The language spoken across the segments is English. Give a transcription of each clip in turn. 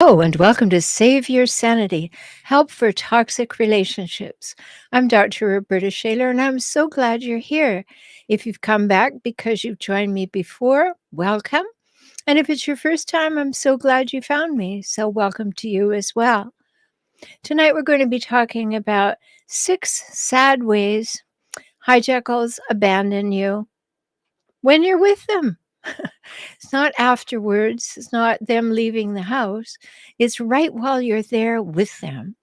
Hello, and welcome to Save Your Sanity, Help for Toxic Relationships. I'm Dr. Rhoberta Shaler, and I'm so glad you're here. If you've come back because you've joined me before, welcome. And if it's your first time, I'm so glad you found me. So welcome to you as well. Tonight, we're going to be talking about 6 sad ways hijackals abandon you when you're with them. It's not afterwards. It's not them leaving the house. It's right while you're there with them.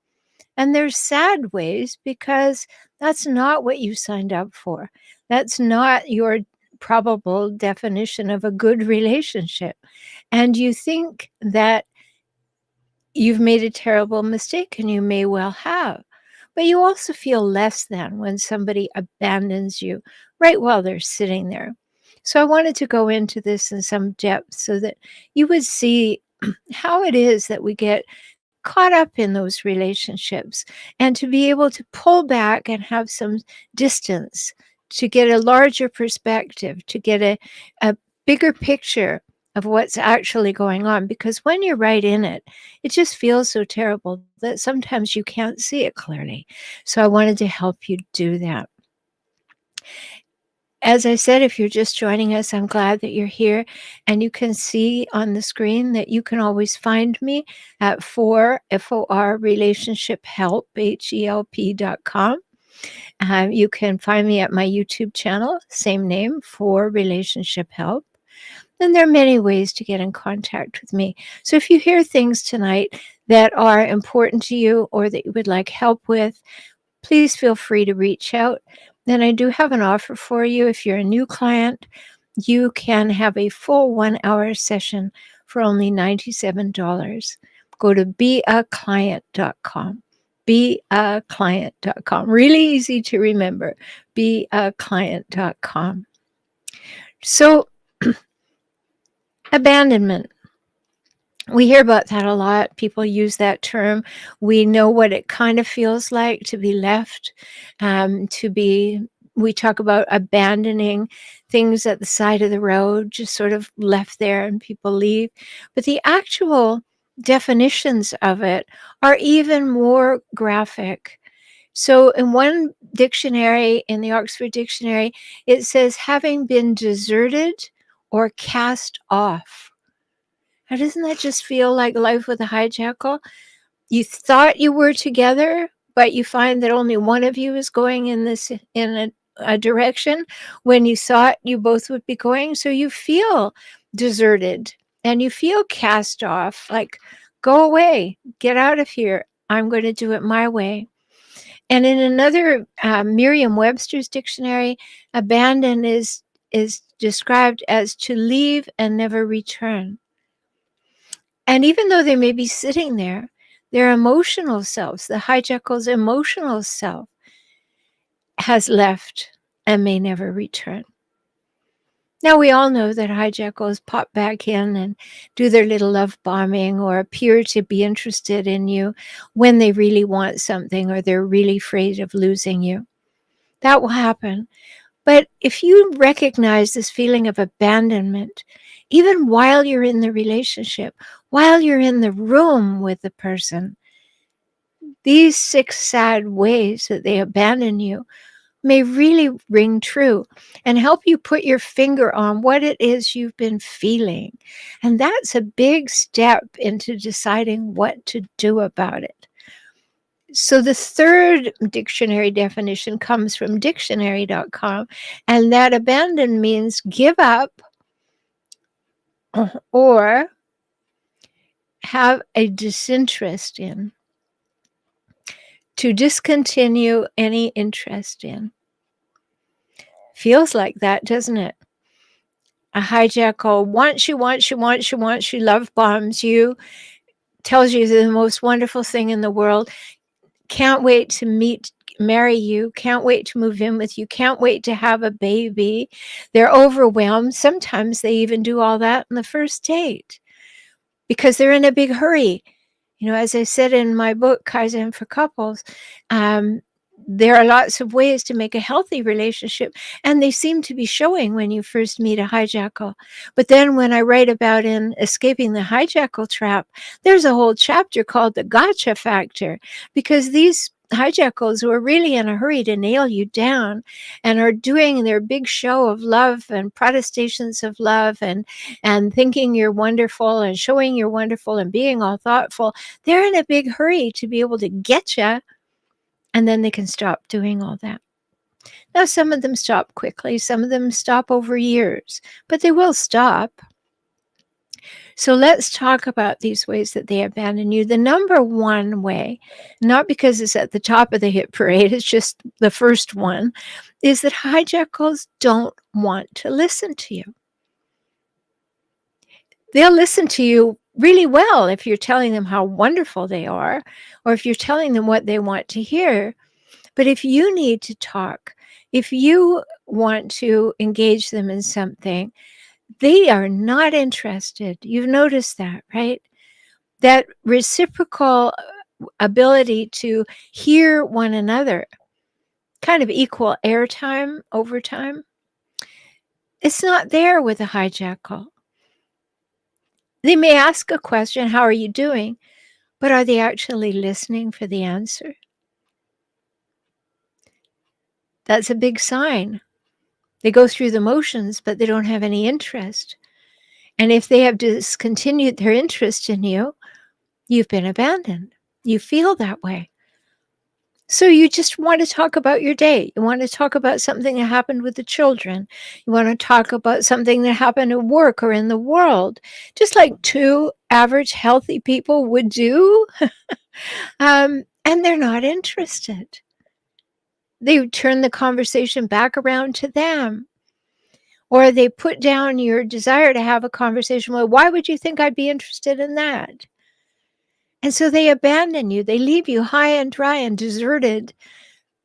And there's sad ways because that's not what you signed up for. That's not your probable definition of a good relationship. And you think that you've made a terrible mistake, and you may well have. But you also feel less than when somebody abandons you right while they're sitting there. So I wanted to go into this in some depth so that you would see how it is that we get caught up in those relationships, and to be able to pull back and have some distance, to get a larger perspective, to get a bigger picture of what's actually going on. Because when you're right in it, it just feels so terrible that sometimes you can't see it clearly. So I wanted to help you do that. As I said, if you're just joining us, I'm glad that you're here. And you can see on the screen that you can always find me at FOR Relationship Help, HELP.com. You can find me at my YouTube channel, same name, For Relationship Help. And there are many ways to get in contact with me. So if you hear things tonight that are important to you or that you would like help with, please feel free to reach out. And I do have an offer for you. If you're a new client, you can have a full 1-hour session for only $97. Go to beaclient.com. Beaclient.com. Really easy to remember. Beaclient.com. So, abandonment. We hear about that a lot. People use that term. We know what it kind of feels like to be left, we talk about abandoning things at the side of the road, just sort of left there and people leave. But the actual definitions of it are even more graphic. So in one dictionary, in the Oxford Dictionary, it says having been deserted or cast off. Now, doesn't that just feel like life with a hijackal? You thought you were together, but you find that only one of you is going in a direction when you thought you both would be going. So you feel deserted and you feel cast off, like, go away, get out of here. I'm going to do it my way. And in another Merriam-Webster's dictionary, abandon is described as to leave and never return. And even though they may be sitting there, their emotional selves, the hijackal's emotional self, has left and may never return. Now, we all know that hijackals pop back in and do their little love bombing or appear to be interested in you when they really want something or they're really afraid of losing you. That will happen. But if you recognize this feeling of abandonment, even while you're in the relationship, while you're in the room with the person, these 6 sad ways that they abandon you may really ring true and help you put your finger on what it is you've been feeling. And that's a big step into deciding what to do about it. So the third dictionary definition comes from dictionary.com, and that abandon means give up or have a disinterest in, to discontinue any interest in. Feels like that, doesn't it? A hijackal wants you, love bombs you, tells you the most wonderful thing in the world, can't wait to marry you, can't wait to move in with you, can't wait to have a baby. They're overwhelmed. Sometimes they even do all that on the first date because they're in a big hurry. You know, as I said in my book, Kaizen for Couples, there are lots of ways to make a healthy relationship, and they seem to be showing when you first meet a hijackal. But then when I write about in Escaping the Hijackal Trap, there's a whole chapter called the gotcha factor, because these hijackals who are really in a hurry to nail you down and are doing their big show of love and protestations of love and thinking you're wonderful and showing you're wonderful and being all thoughtful, they're in a big hurry to be able to get you, and then they can stop doing all that. Now, some of them stop quickly, some of them stop over years, but they will stop. So let's talk about these ways that they abandon you. The number one way, not because it's at the top of the hit parade, it's just the first one, is that hijackals don't want to listen to you. They'll listen to you really well if you're telling them how wonderful they are, or if you're telling them what they want to hear. But if you need to talk, if you want to engage them in something, they are not interested. You've noticed that, right? That reciprocal ability to hear one another, kind of equal airtime over time, it's not there with a hijackal. They may ask a question, how are you doing? But are they actually listening for the answer? That's a big sign. They go through the motions, but they don't have any interest. And if they have discontinued their interest in you, you've been abandoned. You feel that way. So you just want to talk about your day. You want to talk about something that happened with the children. You want to talk about something that happened at work or in the world, just like two average healthy people would do. And they're not interested. They turn the conversation back around to them. Or they put down your desire to have a conversation. Well, why would you think I'd be interested in that? And so they abandon you. They leave you high and dry and deserted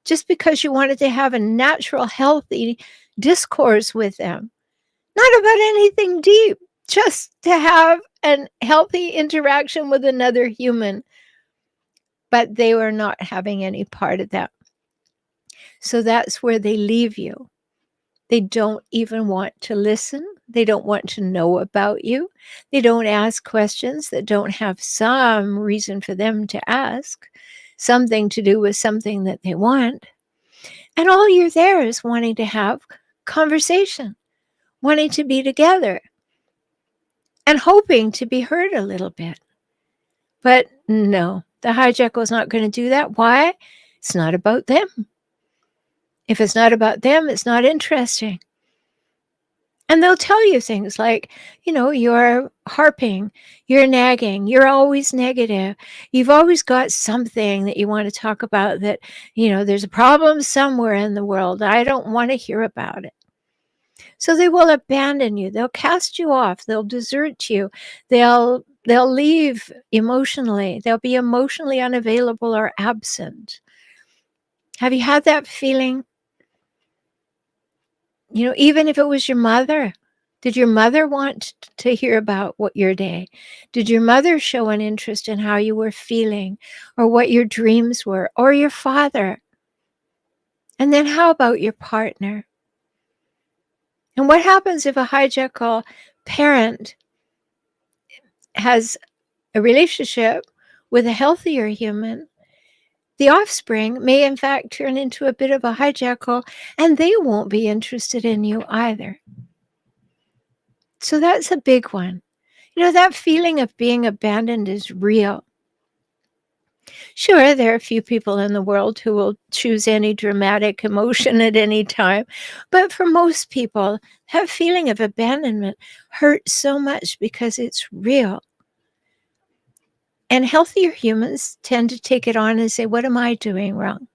just because you wanted to have a natural, healthy discourse with them. Not about anything deep, just to have a healthy interaction with another human. But they were not having any part of that. So that's where they leave you. They don't even want to listen. They don't want to know about you. They don't ask questions that don't have some reason for them to ask, something to do with something that they want. And all you're there is wanting to have conversation, wanting to be together, and hoping to be heard a little bit. But no, the hijackal is not going to do that. Why? It's not about them. If it's not about them, it's not interesting. And they'll tell you things like, you're harping, you're nagging, you're always negative. You've always got something that you want to talk about that, there's a problem somewhere in the world. I don't want to hear about it. So they will abandon you. They'll cast you off. They'll desert you. They'll leave emotionally. They'll be emotionally unavailable or absent. Have you had that feeling? Even if it was your mother, did your mother want to hear about your day? Did your mother show an interest in how you were feeling or what your dreams were, or your father? And then how about your partner? And what happens if a hijackal parent has a relationship with a healthier human? The offspring may in fact turn into a bit of a hijackal, and they won't be interested in you either. So that's a big one. That feeling of being abandoned is real. Sure, there are a few people in the world who will choose any dramatic emotion at any time, but for most people, that feeling of abandonment hurts so much because it's real. And healthier humans tend to take it on and say, what am I doing wrong?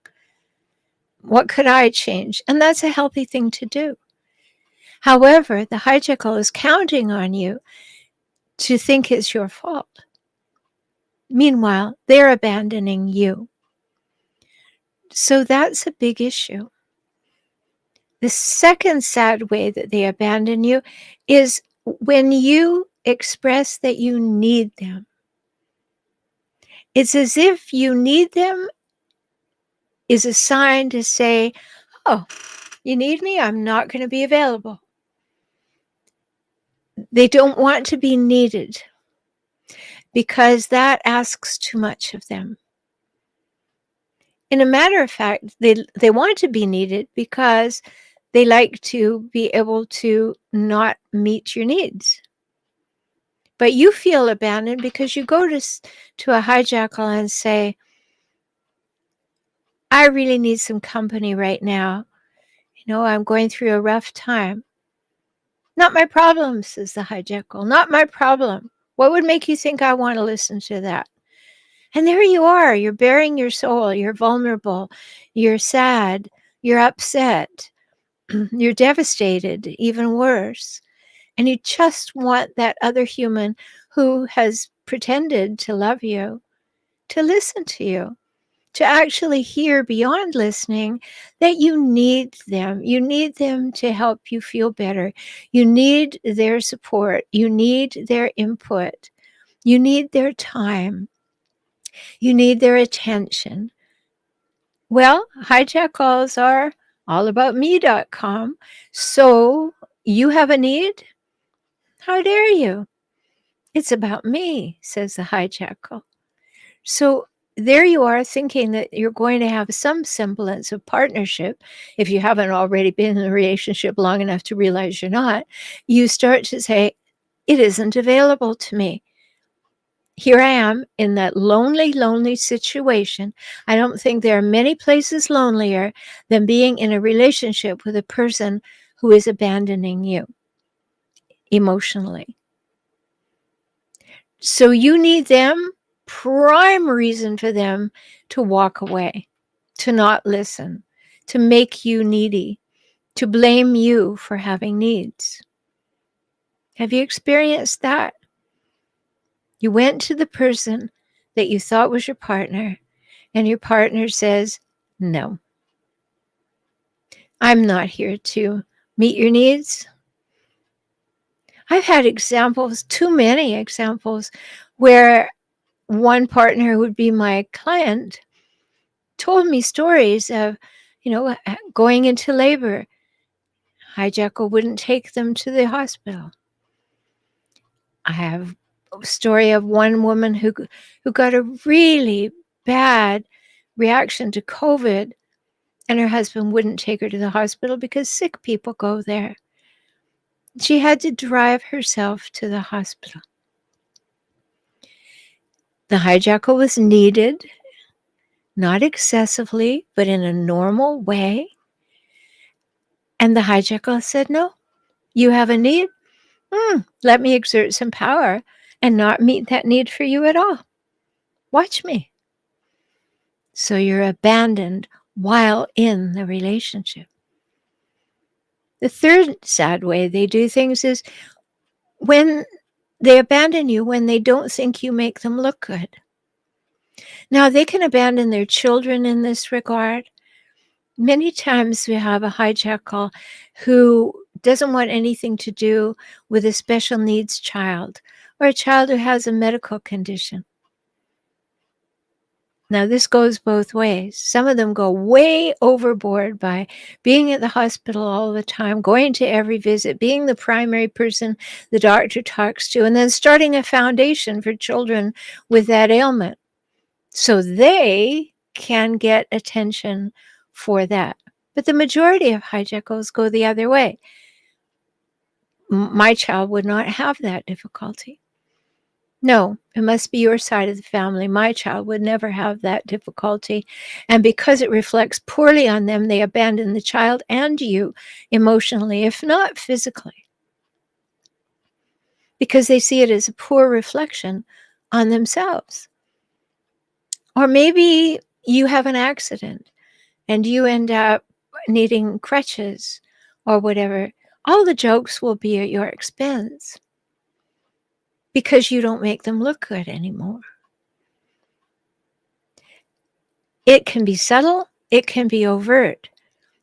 What could I change? And that's a healthy thing to do. However, the hijackal is counting on you to think it's your fault. Meanwhile, they're abandoning you. So that's a big issue. The second sad way that they abandon you is when you express that you need them. It's as if you need them is a sign to say, oh, you need me? I'm not going to be available. They don't want to be needed because that asks too much of them. In a matter of fact, they want to be needed because they like to be able to not meet your needs. But you feel abandoned because you go to a hijackal and say, I really need some company right now. I'm going through a rough time. Not my problem, says the hijackal. Not my problem. What would make you think I want to listen to that? And there you are. You're bearing your soul. You're vulnerable. You're sad. You're upset. You're devastated, even worse. And you just want that other human who has pretended to love you to listen to you, to actually hear beyond listening that you need them. You need them to help you feel better. You need their support. You need their input. You need their time. You need their attention. Well, hijackals are allaboutme.com. So you have a need? How dare you? It's about me, says the hijackal. So there you are thinking that you're going to have some semblance of partnership. If you haven't already been in a relationship long enough to realize you're not, you start to say, it isn't available to me. Here I am in that lonely, lonely situation. I don't think there are many places lonelier than being in a relationship with a person who is abandoning you emotionally. So you need them, prime reason for them to walk away, to not listen, to make you needy, to blame you for having needs. Have you experienced that? You went to the person that you thought was your partner, and your partner says, no, I'm not here to meet your needs. I've had examples, too many examples, where one partner who would be my client told me stories of, going into labor. Hijackal wouldn't take them to the hospital. I have a story of one woman who got a really bad reaction to COVID, and her husband wouldn't take her to the hospital because sick people go there. She had to drive herself to the hospital. The hijackal was needed, not excessively, but in a normal way. And the hijackal said, no, you have a need? Let me exert some power and not meet that need for you at all. Watch me. So you're abandoned while in the relationship. The third sad way they do things is when they abandon you when they don't think you make them look good. Now, they can abandon their children in this regard. Many times we have a hijackal who doesn't want anything to do with a special needs child or a child who has a medical condition. Now, this goes both ways. Some of them go way overboard by being at the hospital all the time, going to every visit, being the primary person the doctor talks to, and then starting a foundation for children with that ailment. So they can get attention for that. But the majority of hijackals go the other way. My child would not have that difficulty. No, it must be your side of the family. My child would never have that difficulty. And because it reflects poorly on them, they abandon the child and you emotionally, if not physically, because they see it as a poor reflection on themselves. Or maybe you have an accident and you end up needing crutches or whatever. All the jokes will be at your expense because you don't make them look good anymore. It can be subtle. It can be overt.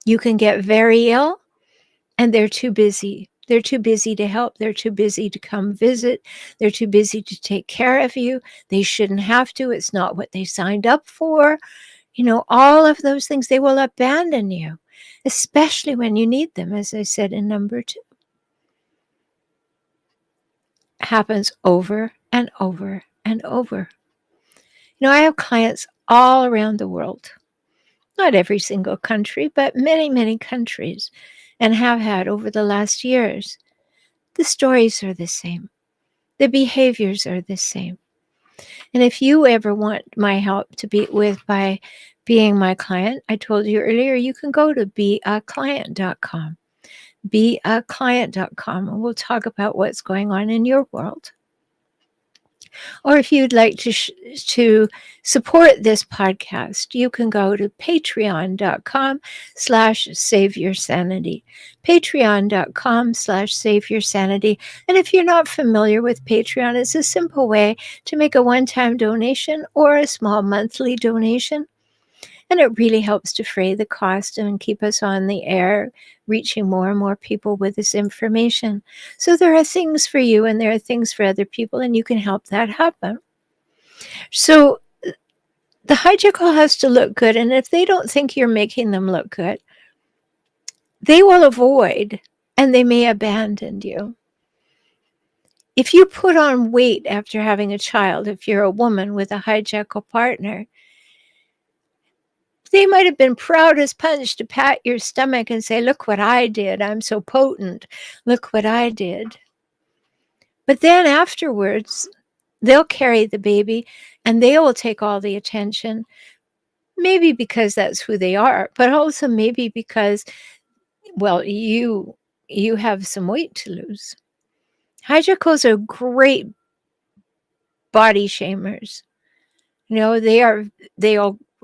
You can get very ill and they're too busy. They're too busy to help. They're too busy to come visit. They're too busy to take care of you. They shouldn't have to. It's not what they signed up for. all of those things, they will abandon you, especially when you need them, as I said in number 2. Happens over and over and over. I have clients all around the world, not every single country, but many, many countries, and have had over the last years. The stories are the same. The behaviors are the same. And if you ever want my help to be by being my client, I told you earlier, you can go to beaclient.com. Beaclient.com, and we'll talk about what's going on in your world. Or if you'd like to support this podcast, you can go to patreon.com/saveyoursanity. Patreon.com/saveyoursanity. And if you're not familiar with Patreon, it's a simple way to make a one-time donation or a small monthly donation. And it really helps defray the cost and keep us on the air, reaching more and more people with this information. So there are things for you and there are things for other people, and you can help that happen. So the hijackal has to look good, and if they don't think you're making them look good, they will avoid and they may abandon you. If you put on weight after having a child, if you're a woman with a hijackal partner, they might have been proud as punch to pat your stomach and say, "Look what I did. I'm so potent. Look what I did." But then afterwards, they'll carry the baby and they will take all the attention, maybe because that's who they are, but also maybe because, well, you have some weight to lose. Hijackals are great body shamers. They are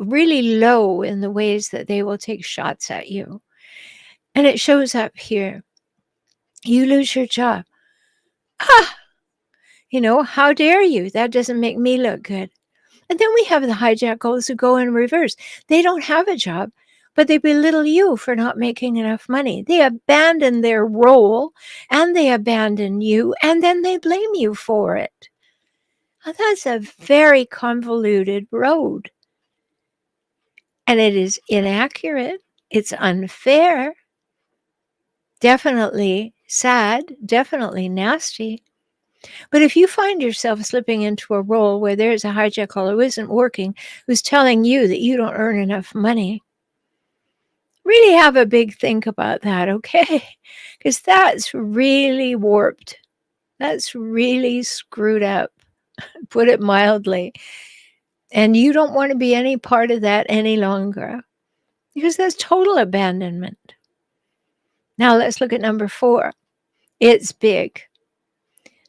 really low in the ways that they will take shots at you. And it shows up here. You lose your job. How dare you? That doesn't make me look good. And then we have the hijackals who go in reverse. They don't have a job, but they belittle you for not making enough money. They abandon their role and they abandon you, and then they blame you for it. Now, that's a very convoluted road. And it is inaccurate. It's unfair. Definitely sad. Definitely nasty. But if you find yourself slipping into a role where there's a hijackal who isn't working, who's telling you that you don't earn enough money, really have a big think about that, okay? Because that's really warped. That's really screwed up, put it mildly. And you don't want to be any part of that any longer, because that's total abandonment. Now let's look at number 4. It's big.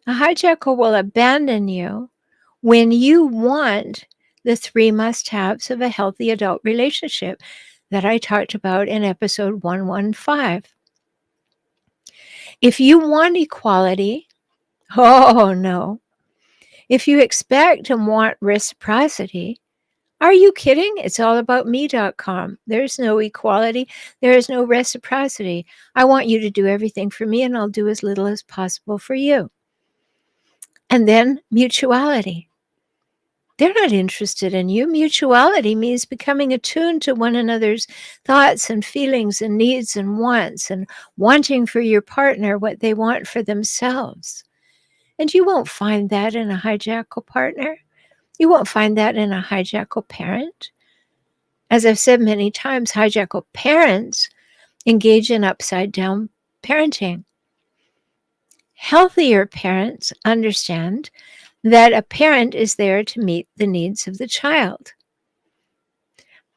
A hijackal will abandon you when you want the 3 must-haves of a healthy adult relationship that I talked about in episode 115. If you want equality, oh no. If you expect and want reciprocity, are you kidding? It's all about me.com. There's no equality. There is no reciprocity. I want you to do everything for me, and I'll do as little as possible for you. And then mutuality. They're not interested in you. Mutuality means becoming attuned to one another's thoughts and feelings and needs and wants, and wanting for your partner what they want for themselves. And you won't find that in a hijackal partner. You won't find that in a hijackal parent. As I've said many times, hijackal parents engage in upside-down parenting. Healthier parents understand that a parent is there to meet the needs of the child.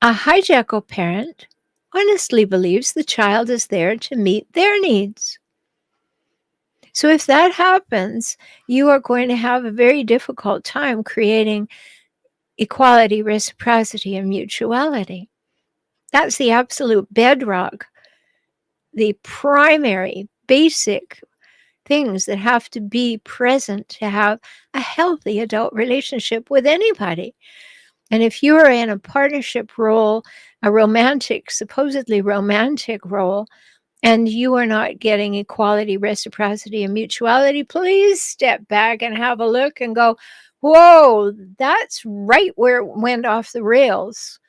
A hijackal parent honestly believes the child is there to meet their needs. So if that happens, you are going to have a very difficult time creating equality, reciprocity, and mutuality. That's the absolute bedrock, the primary, basic things that have to be present to have a healthy adult relationship with anybody. And if you're in a partnership role, a romantic, supposedly romantic role, and you are not getting equality, reciprocity, and mutuality, please step back and have a look and go, whoa, that's right where it went off the rails.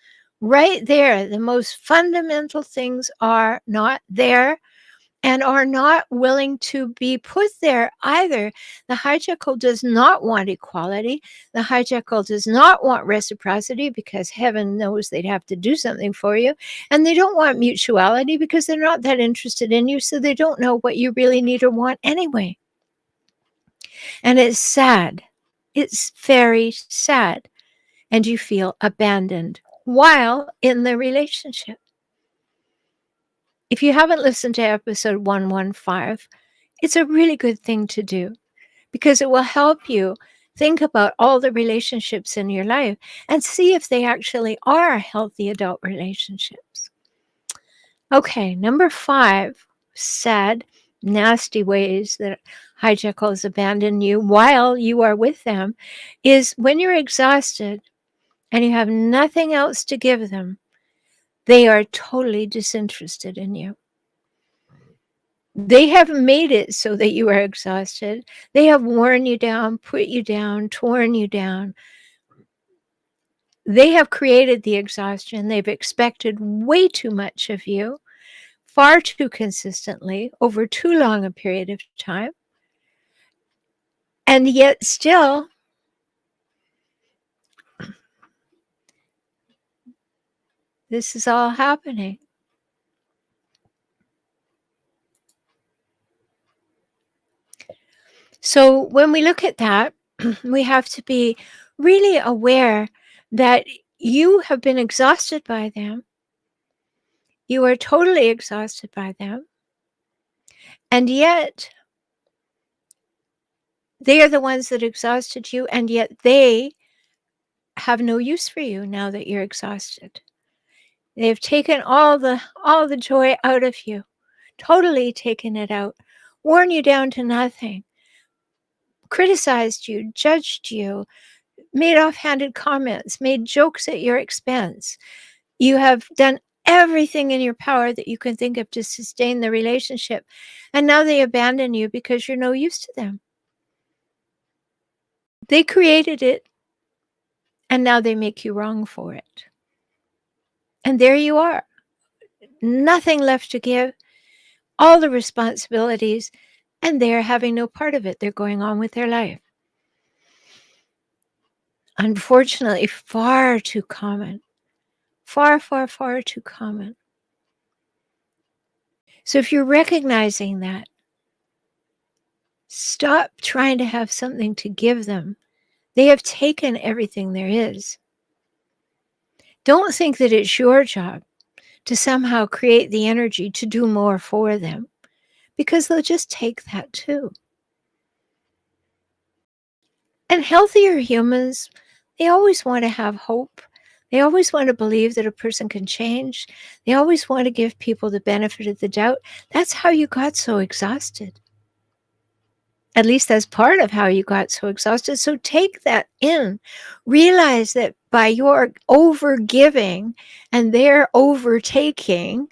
Right there, the most fundamental things are not there and are not willing to be put there either. The hijackal does not want equality. The hijackal does not want reciprocity because heaven knows they'd have to do something for you. And they don't want mutuality because they're not that interested in you, so they don't know what you really need or want anyway. And it's sad. It's very sad. And you feel abandoned while in the relationship. If you haven't listened to episode 115, it's a really good thing to do because it will help you think about all the relationships in your life and see if they actually are healthy adult relationships. Okay, number 5, sad, nasty ways that hijackals abandon you while you are with them is when you're exhausted and you have nothing else to give them, they are totally disinterested in you. They have made it so that you are exhausted. They have worn you down, put you down, torn you down. They have created the exhaustion. They've expected way too much of you, far too consistently, over too long a period of time. And yet still, this is all happening. So when we look at that, we have to be really aware that you have been exhausted by them. You are totally exhausted by them. And yet, they are the ones that exhausted you, and yet they have no use for you now that you're exhausted. They've taken all the joy out of you, totally taken it out, worn you down to nothing, criticized you, judged you, made offhanded comments, made jokes at your expense. You have done everything in your power that you can think of to sustain the relationship, and now they abandon you because you're no use to them. They created it, and now they make you wrong for it. And there you are, nothing left to give, all the responsibilities, and they're having no part of it. They're going on with their life. Unfortunately, far too common. Far, far, far too common. So if you're recognizing that, stop trying to have something to give them. They have taken everything there is. Don't think that it's your job to somehow create the energy to do more for them, because they'll just take that too. And healthier humans, they always want to have hope. They always want to believe that a person can change. They always want to give people the benefit of the doubt. That's how you got so exhausted. At least that's part of how you got so exhausted. So take that in. Realize that by your overgiving and their overtaking,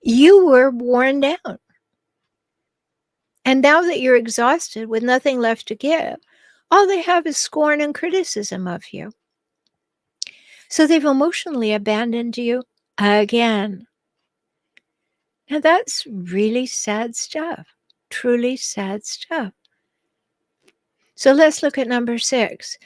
you were worn down. And now that you're exhausted with nothing left to give, all they have is scorn and criticism of you. So they've emotionally abandoned you again. And that's really sad stuff. Truly sad stuff. So let's look at number 6.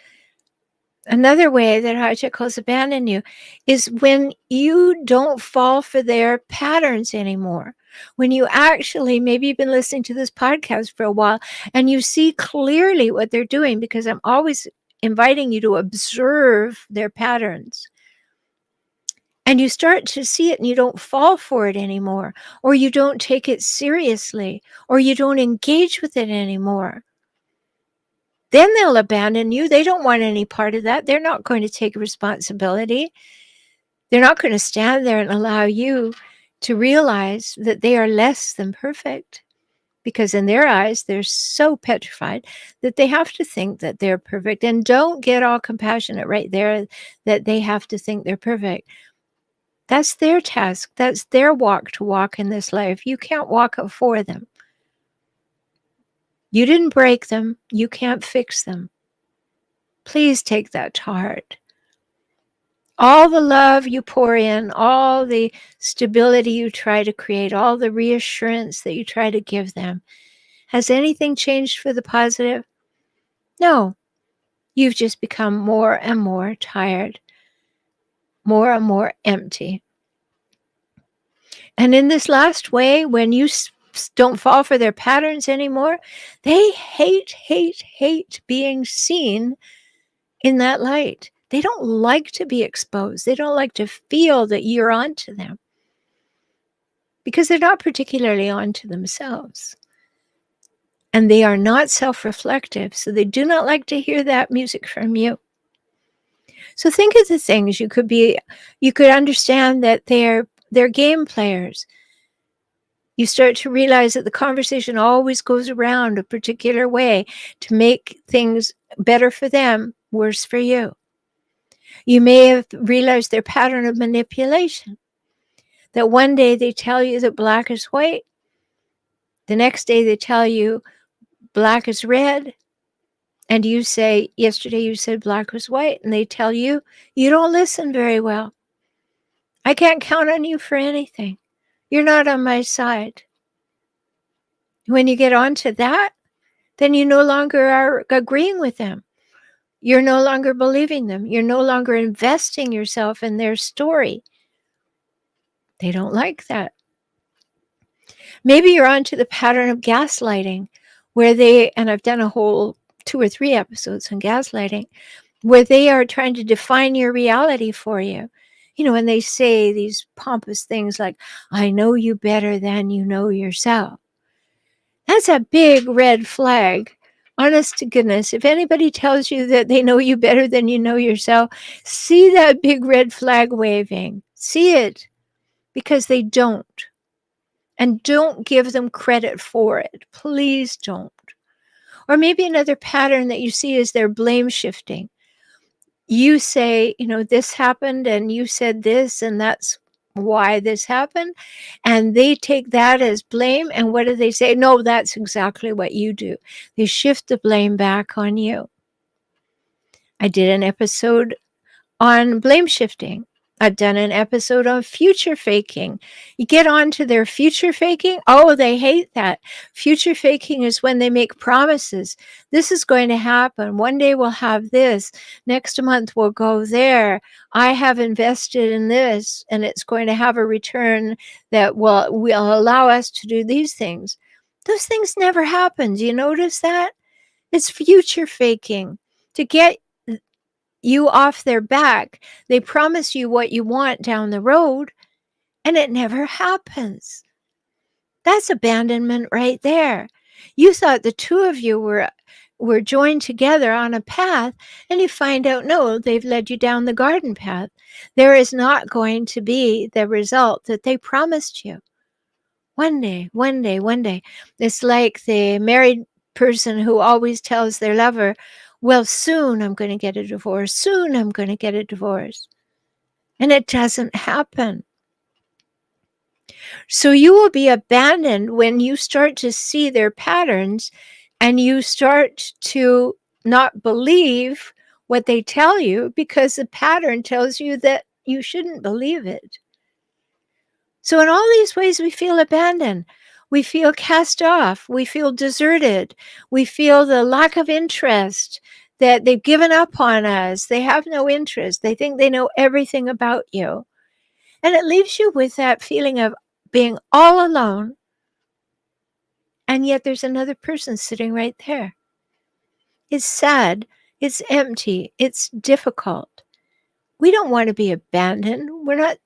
Another way that hijackals abandon you is when you don't fall for their patterns anymore. When you actually, maybe you've been listening to this podcast for a while and you see clearly what they're doing, because I'm always inviting you to observe their patterns. And you start to see it and you don't fall for it anymore, or you don't take it seriously, or you don't engage with it anymore. Then they'll abandon you. They don't want any part of that. They're not going to take responsibility. They're not going to stand there and allow you to realize that they are less than perfect, because in their eyes, they're so petrified that they have to think that they're perfect. And don't get all compassionate right there that they have to think they're perfect. That's their task. That's their walk to walk in this life. You can't walk it for them. You didn't break them. You can't fix them. Please take that to heart. All the love you pour in, all the stability you try to create, all the reassurance that you try to give them, has anything changed for the positive? No. You've just become more and more tired, more and more empty. And in this last way, when you don't fall for their patterns anymore, they hate being seen in that light. They don't like to be exposed. They don't like to feel that you're onto them because they're not particularly onto themselves. And they are not self-reflective, so they do not like to hear that music from you. So think of the things you could understand that they're game players. You start to realize that the conversation always goes around a particular way to make things better for them, worse for you. You may have realized their pattern of manipulation, that one day they tell you that black is white, the next day they tell you black is red, and you say, yesterday you said black was white, and they tell you, you don't listen very well. I can't count on you for anything. You're not on my side. When you get onto that, then you no longer are agreeing with them. You're no longer believing them. You're no longer investing yourself in their story. They don't like that. Maybe you're onto the pattern of gaslighting, and I've done a whole 2 or 3 episodes on gaslighting, where they are trying to define your reality for you. When they say these pompous things like, I know you better than you know yourself. That's a big red flag. Honest to goodness, if anybody tells you that they know you better than you know yourself, see that big red flag waving. See it, because they don't. And don't give them credit for it. Please don't. Or maybe another pattern that you see is their blame shifting. You say, this happened and you said this and that's why this happened. And they take that as blame. And what do they say? No, that's exactly what you do. They shift the blame back on you. I did an episode on blame shifting. I've done an episode on future faking. You get on to their future faking. Oh, they hate that. Future faking is when they make promises. This is going to happen. One day we'll have this. Next month we'll go there. I have invested in this and it's going to have a return that will allow us to do these things. Those things never happen. Do you notice that? It's future faking to get you off their back. They promise you what you want down the road, and it never happens. That's abandonment right there. You thought the two of you were joined together on a path, and you find out, no, they've led you down the garden path. There is not going to be the result that they promised you. One day. It's like the married person who always tells their lover, well, soon I'm going to get a divorce. Soon I'm going to get a divorce. And it doesn't happen. So you will be abandoned when you start to see their patterns and you start to not believe what they tell you because the pattern tells you that you shouldn't believe it. So in all these ways, we feel abandoned. We feel cast off. We feel deserted. We feel the lack of interest, that they've given up on us. They have no interest. They think they know everything about you. And it leaves you with that feeling of being all alone. And yet there's another person sitting right there. It's sad. It's empty. It's difficult. We don't want to be abandoned. We're not.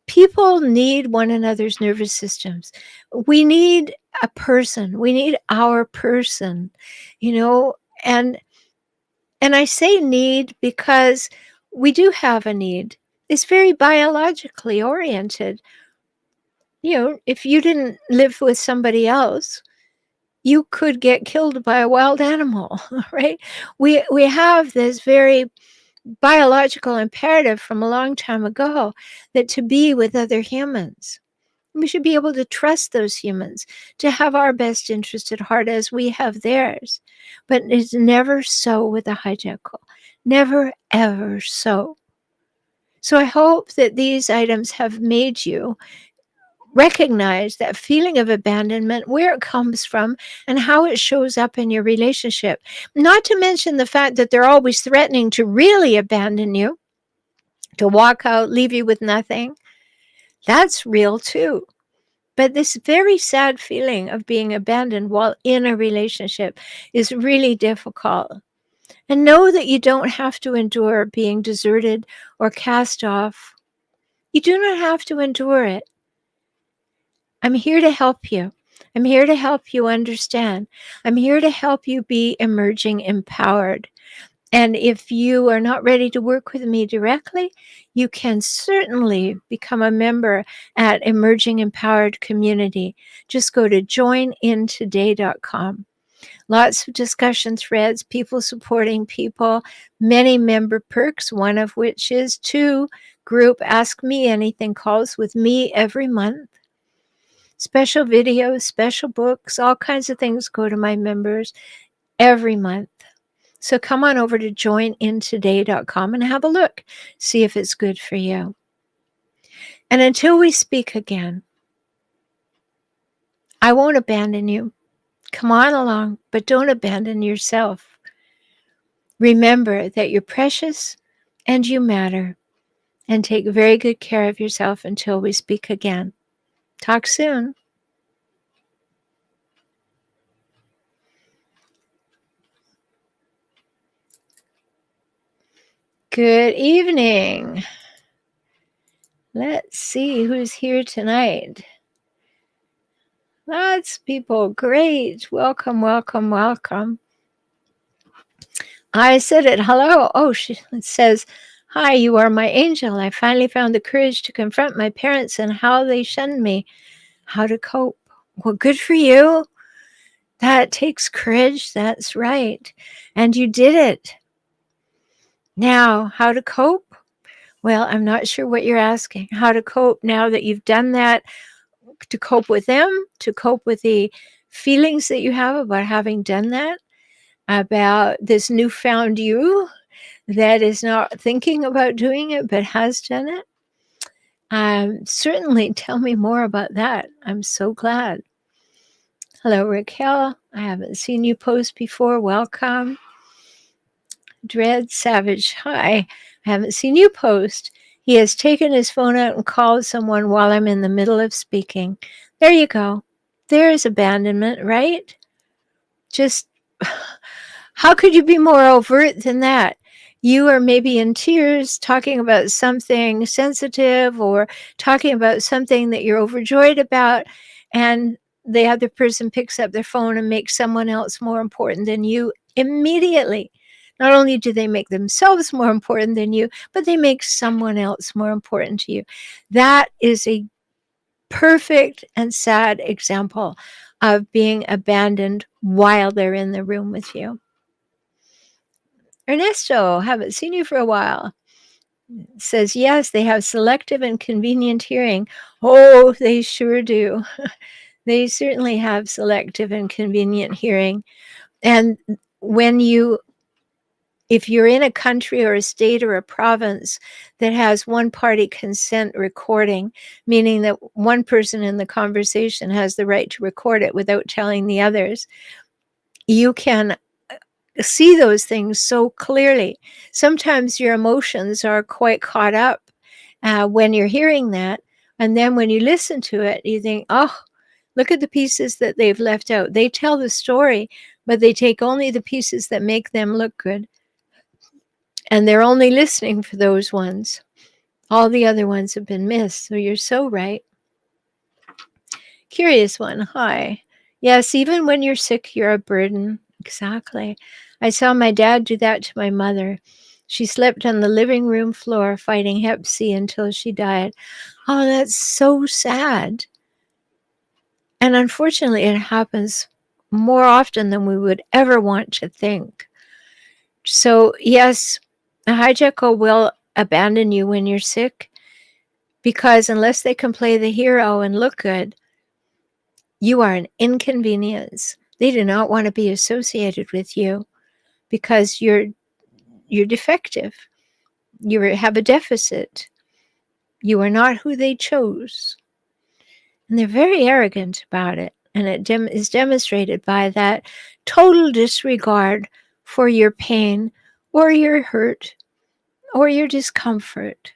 People need one another's nervous systems. We need a person. We need our person, and I say need because we do have a need. It's very biologically oriented. If you didn't live with somebody else, you could get killed by a wild animal, right? We have this very biological imperative from a long time ago that to be with other humans. We should be able to trust those humans, to have our best interest at heart as we have theirs. But it's never so with a hijackal. Never, ever so. So I hope that these items have made you recognize that feeling of abandonment, where it comes from, and how it shows up in your relationship. Not to mention the fact that they're always threatening to really abandon you, to walk out, leave you with nothing. That's real too. But this very sad feeling of being abandoned while in a relationship is really difficult. And know that you don't have to endure being deserted or cast off. You do not have to endure it. I'm here to help you. I'm here to help you understand. I'm here to help you be emerging empowered. And if you are not ready to work with me directly, you can certainly become a member at Emerging Empowered Community. Just go to joinintoday.com. Lots of discussion threads, people supporting people, many member perks, one of which is 2 group Ask Me Anything calls with me every month. Special videos, special books, all kinds of things go to my members every month. So come on over to joinintoday.com and have a look. See if it's good for you. And until we speak again, I won't abandon you. Come on along, but don't abandon yourself. Remember that you're precious and you matter. And take very good care of yourself until we speak again. Talk soon. Good evening. Let's see who's here tonight. Lots of people. Great. Welcome, welcome, welcome. I said it. Hello. Oh, it says, hi, you are my angel. I finally found the courage to confront my parents and how they shunned me. How to cope. Well, good for you. That takes courage. That's right. And you did it. Now, how to cope? Well, I'm not sure what you're asking. How to cope now that you've done that, to cope with them, to cope with the feelings that you have about having done that, about this newfound you that is not thinking about doing it but has done it. Certainly tell me more about that. I'm so glad. Hello, Raquel. I haven't seen you post before. Welcome. Dread Savage. Hi. I haven't seen you post. He has taken his phone out and called someone while I'm in the middle of speaking. There you go. There is abandonment, right? Just how could you be more overt than that? You are maybe in tears talking about something sensitive or talking about something that you're overjoyed about, and the other person picks up their phone and makes someone else more important than you immediately. Not only do they make themselves more important than you, but they make someone else more important to you. That is a perfect and sad example of being abandoned while they're in the room with you. Ernesto, haven't seen you for a while. Says, yes, they have selective and convenient hearing. Oh, they sure do. They certainly have selective and convenient hearing. And if you're in a country or a state or a province that has one-party consent recording, meaning that one person in the conversation has the right to record it without telling the others, you can see those things so clearly. Sometimes your emotions are quite caught up when you're hearing that. And then when you listen to it, you think, oh, look at the pieces that they've left out. They tell the story, but they take only the pieces that make them look good. And they're only listening for those ones. All the other ones have been missed. So you're so right. Curious one. Hi. Yes, even when you're sick, you're a burden. Exactly. I saw my dad do that to my mother. She slept on the living room floor fighting Hep C until she died. Oh, that's so sad. And unfortunately, it happens more often than we would ever want to think. So, yes, a hijackal will abandon you when you're sick because unless they can play the hero and look good, you are an inconvenience. They do not want to be associated with you because you're defective. You have a deficit. You are not who they chose. And they're very arrogant about it. And it is demonstrated by that total disregard for your pain or your hurt or your discomfort.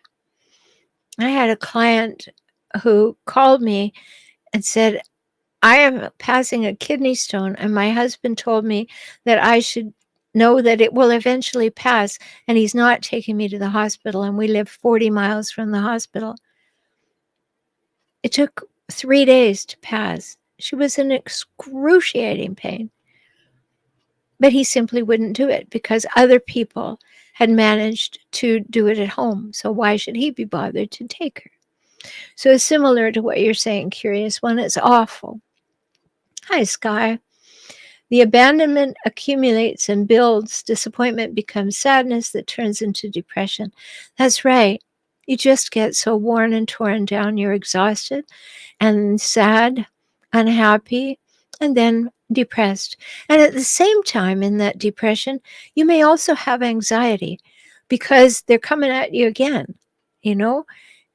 I had a client who called me and said, I am passing a kidney stone, and my husband told me that I should know that it will eventually pass, and he's not taking me to the hospital, and we live 40 miles from the hospital. It took 3 days to pass. She was in excruciating pain. But he simply wouldn't do it because other people had managed to do it at home. So why should he be bothered to take her? So it's similar to what you're saying, Curious One. It's awful. Hi, Sky. The abandonment accumulates and builds. Disappointment becomes sadness that turns into depression. That's right. You just get so worn and torn down. You're exhausted and sad, unhappy, and then depressed. And at the same time, in that depression, you may also have anxiety because they're coming at you again, you know?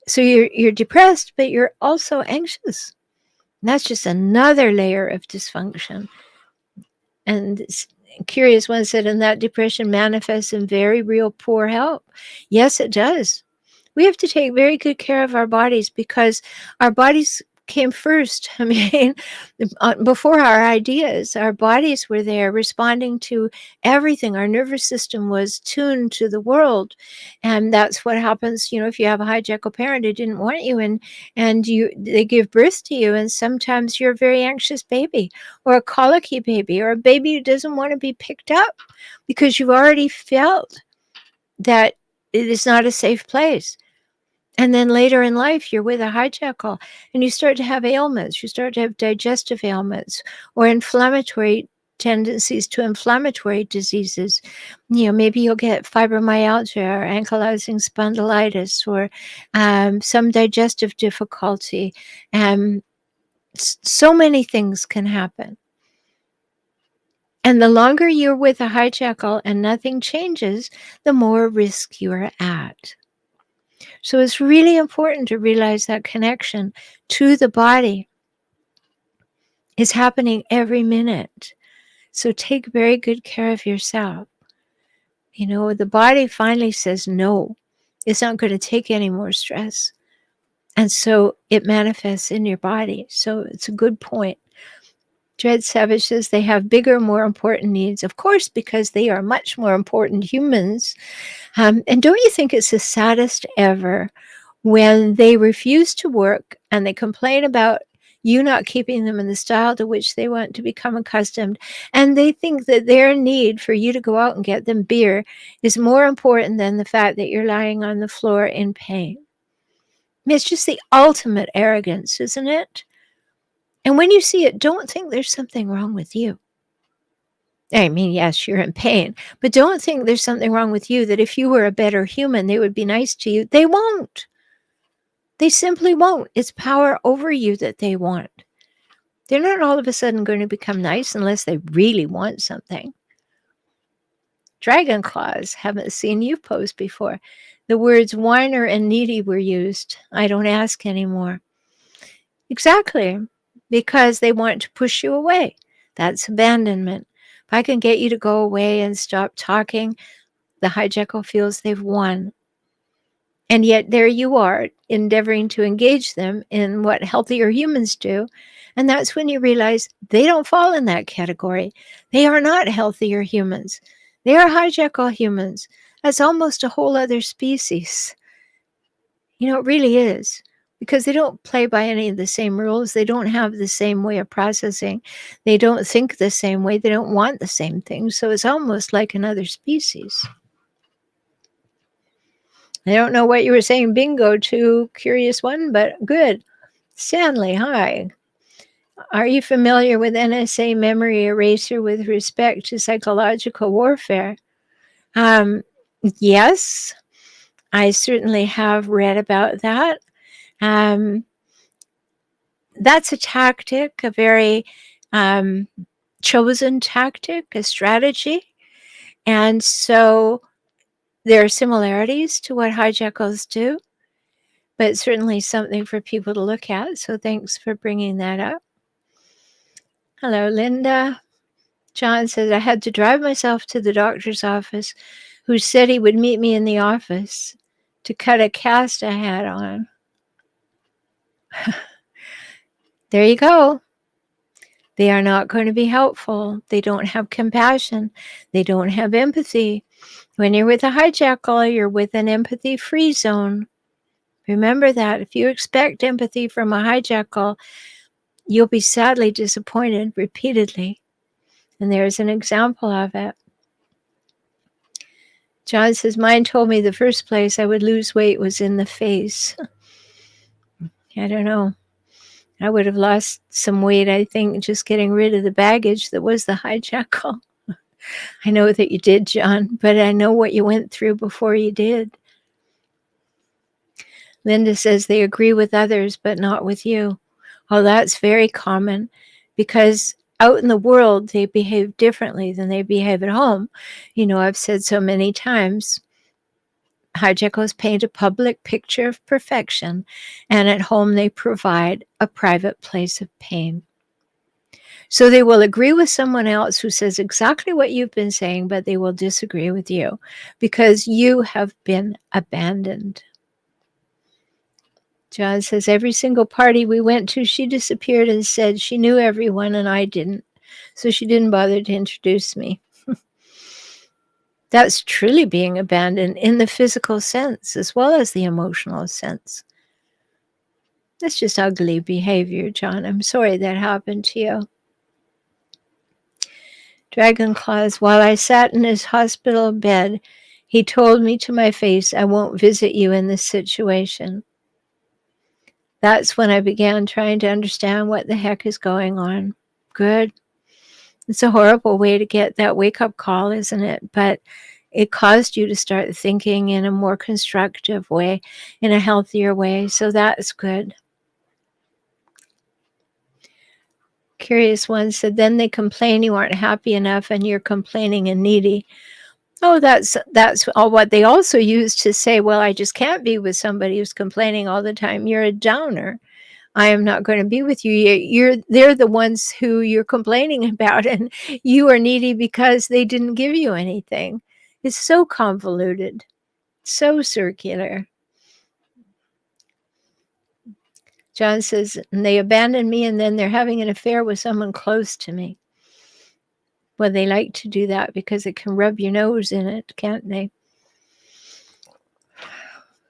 So you're depressed, but you're also anxious. And that's just another layer of dysfunction. And Curious One said, and that depression manifests in very real poor health. Yes, it does. We have to take very good care of our bodies because our bodies came first. I mean, before our ideas, our bodies were there responding to everything. Our nervous system was tuned to the world. And that's what happens, if you have a hijackal parent who didn't want you and they give birth to you. And sometimes you're a very anxious baby or a colicky baby or a baby who doesn't want to be picked up because you've already felt that it is not a safe place. And then later in life, you're with a hijackal and you start to have ailments. You start to have digestive ailments or inflammatory tendencies to inflammatory diseases. Maybe you'll get fibromyalgia or ankylosing spondylitis or some digestive difficulty. So many things can happen. And the longer you're with a hijackal and nothing changes, the more risk you're at. So it's really important to realize that connection to the body is happening every minute. So take very good care of yourself. The body finally says no. It's not going to take any more stress. And so it manifests in your body. So it's a good point. Dread Savage says they have bigger, more important needs, of course, because they are much more important humans. And don't you think it's the saddest ever when they refuse to work and they complain about you not keeping them in the style to which they want to become accustomed, and they think that their need for you to go out and get them beer is more important than the fact that you're lying on the floor in pain? I mean, it's just the ultimate arrogance, isn't it? And when you see it, don't think there's something wrong with you. I mean, yes, you're in pain, but don't think there's something wrong with you, that if you were a better human, they would be nice to you. They won't. They simply won't. It's power over you that they want. They're not all of a sudden going to become nice unless they really want something. Dragon Claws, haven't seen you post before. The words whiner and needy were used. I don't ask anymore. Exactly, because they want to push you away. That's abandonment. If I can get you to go away and stop talking, the hijackal feels they've won. And yet there you are, endeavoring to engage them in what healthier humans do. And that's when you realize they don't fall in that category. They are not healthier humans. They are hijackal humans. That's almost a whole other species. It really is. Because they don't play by any of the same rules. They don't have the same way of processing. They don't think the same way. They don't want the same things. So it's almost like another species. I don't know what you were saying bingo to, Curious One, but good. Stanley, hi. Are you familiar with NSA memory eraser with respect to psychological warfare? Yes, I certainly have read about that. That's a tactic, a very chosen tactic, a strategy. And so there are similarities to what hijackals do. but certainly something for people to look at. So thanks for bringing that up. Hello, Linda. John says, I had to drive myself to the doctor's office, who said he would meet me in the office to cut a cast I had on. There you go. They are not going to be helpful. They don't have compassion. They don't have empathy. When you're with a hijackal, you're with an empathy-free zone. Remember that. If you expect empathy from a hijackal, you'll be sadly disappointed repeatedly. And there's an example of it. John says, mine told me the first place I would lose weight was in the face. I don't know. I would have lost some weight, I think, just getting rid of the baggage that was the hijackal. I know that you did, John, but I know what you went through before you did. Linda says they agree with others, but not with you. Oh, that's very common, because out in the world, they behave differently than they behave at home. You know, I've said so many times, hijackals paint a public picture of perfection, and at home they provide a private place of pain. So they will agree with someone else who says exactly what you've been saying, but they will disagree with you because you have been abandoned. John says, every single party we went to, she disappeared and said she knew everyone and I didn't. So she didn't bother to introduce me. That's truly being abandoned in the physical sense as well as the emotional sense. That's just ugly behavior, John. I'm sorry that happened to you. Dragon Claws, while I sat in his hospital bed, he told me to my face, I won't visit you in this situation. That's when I began trying to understand what the heck is going on. Good. It's a horrible way to get that wake-up call, isn't it? But it caused you to start thinking in a more constructive way, in a healthier way. So that's good. Curious One said, then they complain you aren't happy enough and you're complaining and needy. Oh, that's all what they also use to say, well, I just can't be with somebody who's complaining all the time. You're a downer. I am not going to be with you. They're the ones who you're complaining about, and you are needy because they didn't give you anything. It's so convoluted, so circular. John says, and they abandoned me, and then they're having an affair with someone close to me. Well, they like to do that because it can rub your nose in it, can't they?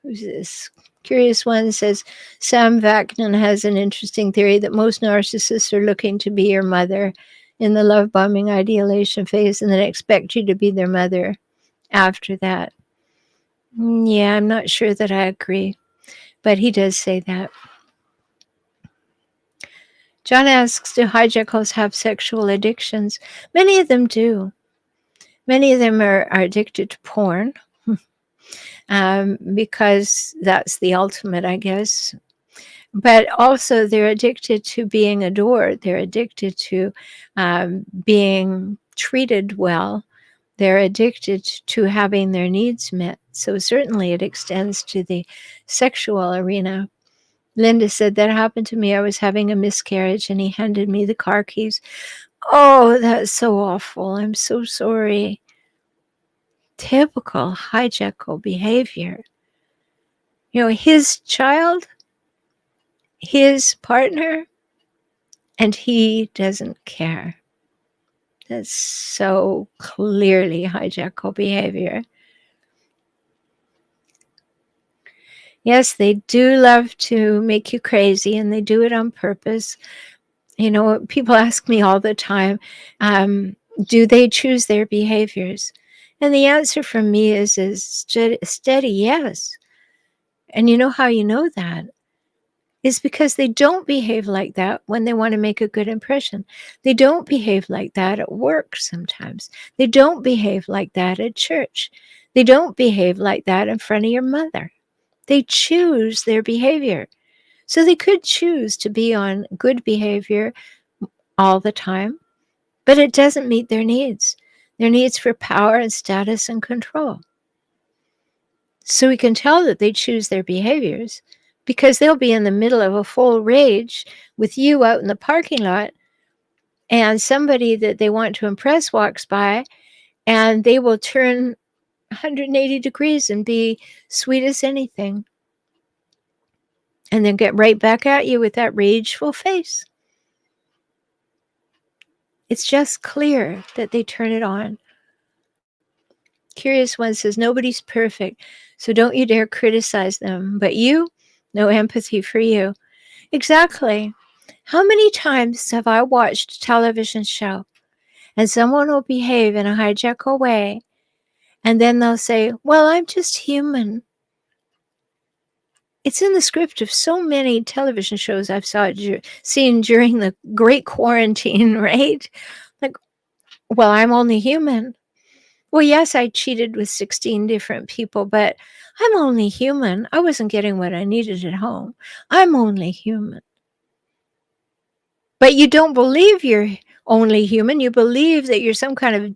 Who's this? Curious One says, Sam Vaknin has an interesting theory that most narcissists are looking to be your mother in the love bombing ideation phase and then expect you to be their mother after that. Yeah, I'm not sure that I agree, but he does say that. John asks, do hijackals have sexual addictions? Many of them do. Many of them are addicted to porn. Because that's the ultimate, I guess. But also they're addicted to being adored. They're addicted to being treated well. They're addicted to having their needs met. So certainly it extends to the sexual arena. Linda said, that happened to me. I was having a miscarriage and he handed me the car keys. Oh, that's so awful. I'm so sorry. Typical hijackal behavior. You know, his child, his partner, and he doesn't care. That's so clearly hijackal behavior. Yes, they do love to make you crazy, and they do it on purpose. You know, people ask me all the time, do they choose their behaviors? And the answer from me is steady yes. And you know how you know that? Is because they don't behave like that when they want to make a good impression. They don't behave like that at work sometimes. They don't behave like that at church. They don't behave like that in front of your mother. They choose their behavior. So they could choose to be on good behavior all the time, but it doesn't meet their needs for power and status and control. So we can tell that they choose their behaviors because they'll be in the middle of a full rage with you out in the parking lot, and somebody that they want to impress walks by, and they will turn 180 degrees and be sweet as anything, and then get right back at you with that rageful face. It's just clear that they turn it on. Curious One says, nobody's perfect, so don't you dare criticize them. But you, no empathy for you. Exactly. How many times have I watched a television show and someone will behave in a hijackal way, and then they'll say, well, I'm just human. It's in the script of so many television shows I've seen during the Great Quarantine, right? Like, well, I'm only human. Well, yes, I cheated with 16 different people, but I'm only human. I wasn't getting what I needed at home. I'm only human. But you don't believe you're only human. You believe that you're some kind of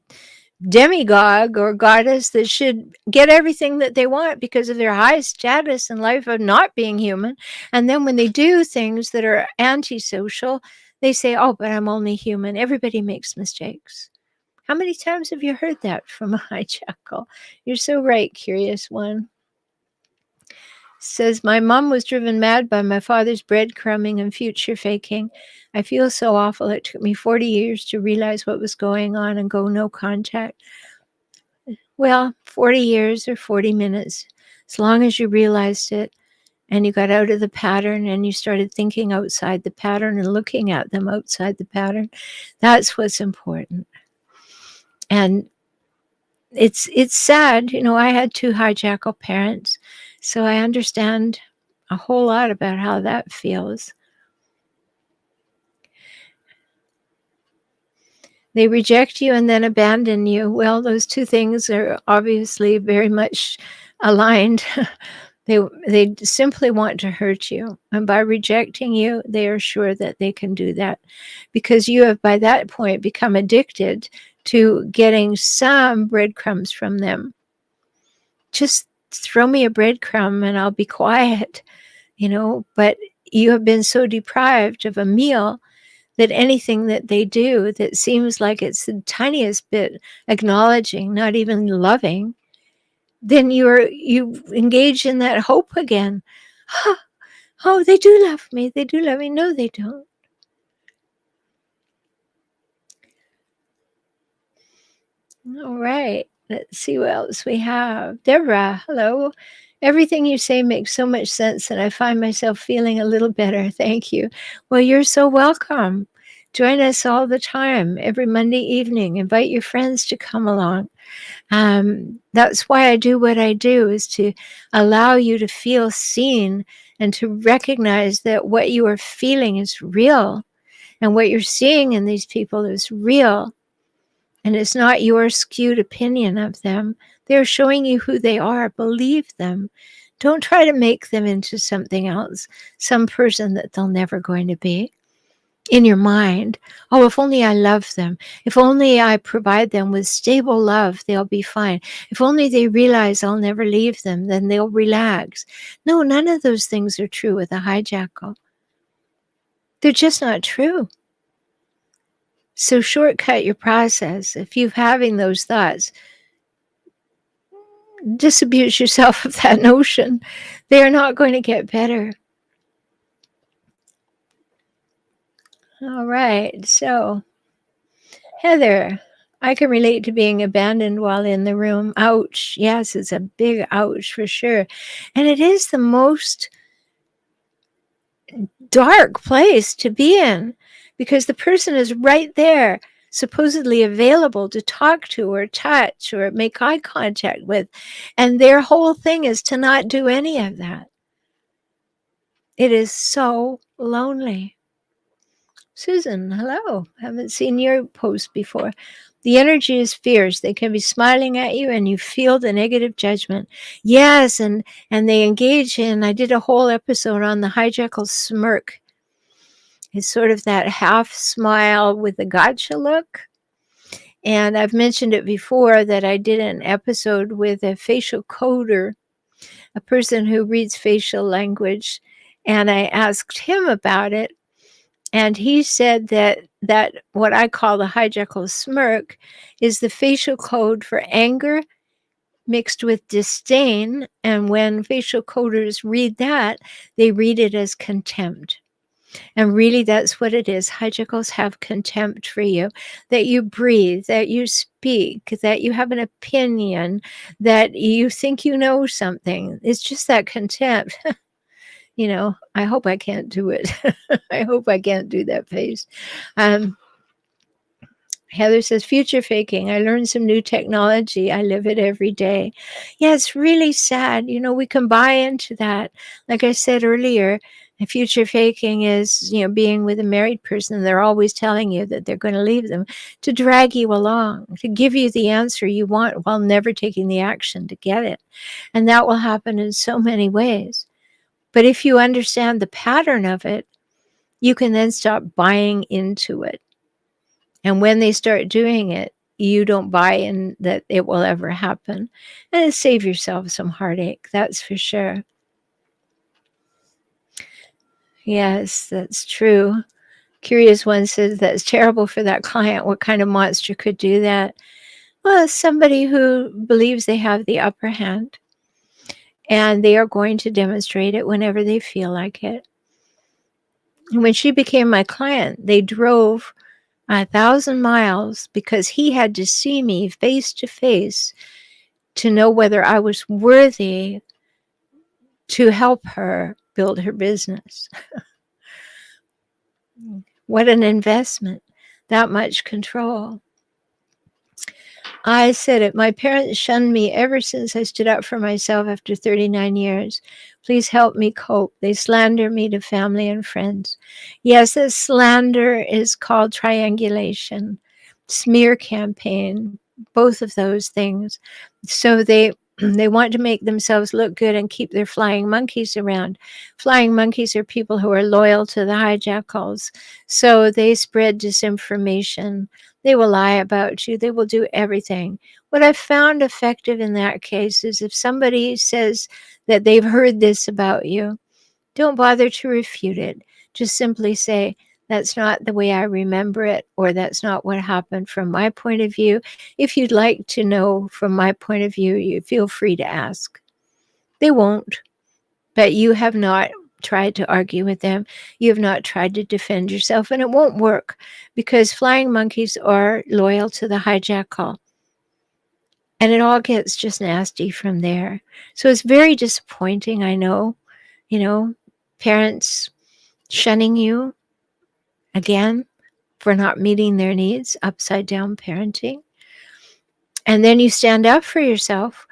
demigod or goddess that should get everything that they want because of their high status in life of not being human. And then when they do things that are antisocial, they say, oh, but I'm only human. Everybody makes mistakes. How many times have you heard that from a hijackal? You're so right, Curious One. Says, my mom was driven mad by my father's breadcrumbing and future faking. I feel so awful. It took me 40 years to realize what was going on and go no contact. Well, 40 years or 40 minutes, as long as you realized it and you got out of the pattern and you started thinking outside the pattern and looking at them outside the pattern, that's what's important. And it's sad. You know, I had 2 hijackal parents, so I understand a whole lot about how that feels. They reject you and then abandon you. Well, those 2 things are obviously very much aligned. They simply want to hurt you. And by rejecting you, they are sure that they can do that because you have by that point become addicted to getting some breadcrumbs from them. Just throw me a breadcrumb and I'll be quiet, you know, but you have been so deprived of a meal that anything that they do that seems like it's the tiniest bit acknowledging, not even loving, then you engage in that hope again. Oh, they do love me. They do love me. No, they don't. All right. Let's see what else we have. Deborah, hello. Everything you say makes so much sense, and I find myself feeling a little better. Thank you. Well, you're so welcome. Join us all the time, every Monday evening. Invite your friends to come along. That's why I do what I do, is to allow you to feel seen and to recognize that what you are feeling is real and what you're seeing in these people is real. And it's not your skewed opinion of them. They're showing you who they are. Believe them. Don't try to make them into something else, some person that they're never going to be. In your mind, oh, if only I love them. If only I provide them with stable love, they'll be fine. If only they realize I'll never leave them, then they'll relax. No, none of those things are true with a hijackal. They're just not true. So shortcut your process. If you're having those thoughts, disabuse yourself of that notion. They are not going to get better. All right. So, Heather, I can relate to being abandoned while in the room. Ouch. Yes, it's a big ouch for sure. And it is the most dark place to be in because the person is right there, supposedly available to talk to or touch or make eye contact with. And their whole thing is to not do any of that. It is so lonely. Susan, hello. Haven't seen your post before. The energy is fierce. They can be smiling at you and you feel the negative judgment. Yes, and they engage in, I did a whole episode on the Hijackal Smirk. It's sort of that half smile with a gotcha look. And I've mentioned it before that I did an episode with a facial coder, a person who reads facial language. And I asked him about it, and he said that what I call the Hijackal Smirk is the facial code for anger mixed with disdain, and when facial coders read that, they read it as contempt. And really, that's what it is. Hijackals have contempt for you, that you breathe, that you speak, that you have an opinion, that you think you know something. It's just that contempt. I hope I can't do it. I hope I can't do that face. Um, Heather says, future faking. I learned some new technology. I live it every day. Yeah, it's really sad. We can buy into that. Like I said earlier, future faking is, being with a married person. They're always telling you that they're going to leave them to drag you along, to give you the answer you want while never taking the action to get it. And that will happen in so many ways. But if you understand the pattern of it, you can then stop buying into it. And when they start doing it, you don't buy in that it will ever happen. And save yourself some heartache, that's for sure. Yes, that's true. Curious One says, that's terrible for that client. What kind of monster could do that? Well, somebody who believes they have the upper hand, and they are going to demonstrate it whenever they feel like it. When she became my client, they drove 1,000 miles because he had to see me face to face to know whether I was worthy to help her build her business. What an investment, that much control. I said it. My parents shunned me ever since I stood up for myself after 39 years. Please help me cope. They slander me to family and friends. Yes, this slander is called triangulation, smear campaign, both of those things. So they want to make themselves look good and keep their flying monkeys around. Flying monkeys are people who are loyal to the hijackals. So they spread disinformation. They will lie about you. They will do everything. What I've found effective in that case is if somebody says that they've heard this about you, don't bother to refute it. Just simply say, that's not the way I remember it, or that's not what happened from my point of view. If you'd like to know from my point of view, you feel free to ask. They won't, but you have not tried to argue with them. You have not tried to defend yourself, and it won't work because flying monkeys are loyal to the hijackal. And it all gets just nasty from there. So it's very disappointing, I know, parents shunning you again for not meeting their needs, upside down parenting. And then you stand up for yourself,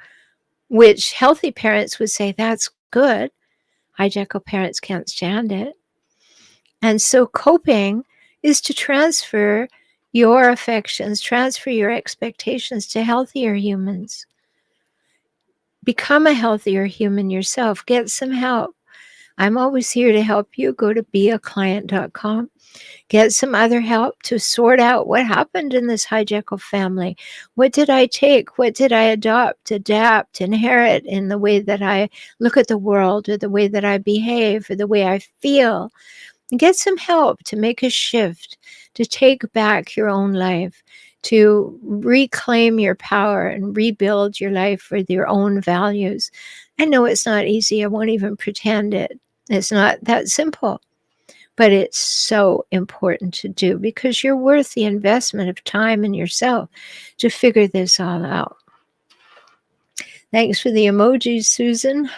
which healthy parents would say, that's good. Hijackal parents can't stand it. And so coping is to transfer your affections, transfer your expectations to healthier humans. Become a healthier human yourself. Get some help. I'm always here to help you. Go to beaclient.com. Get some other help to sort out what happened in this hijackal family. What did I take? What did I adopt, adapt, inherit in the way that I look at the world, or the way that I behave, or the way I feel? And get some help to make a shift, to take back your own life, to reclaim your power and rebuild your life with your own values. I know it's not easy. I won't even pretend it. It's not that simple. But it's so important to do because you're worth the investment of time in yourself to figure this all out. Thanks for the emojis, Susan.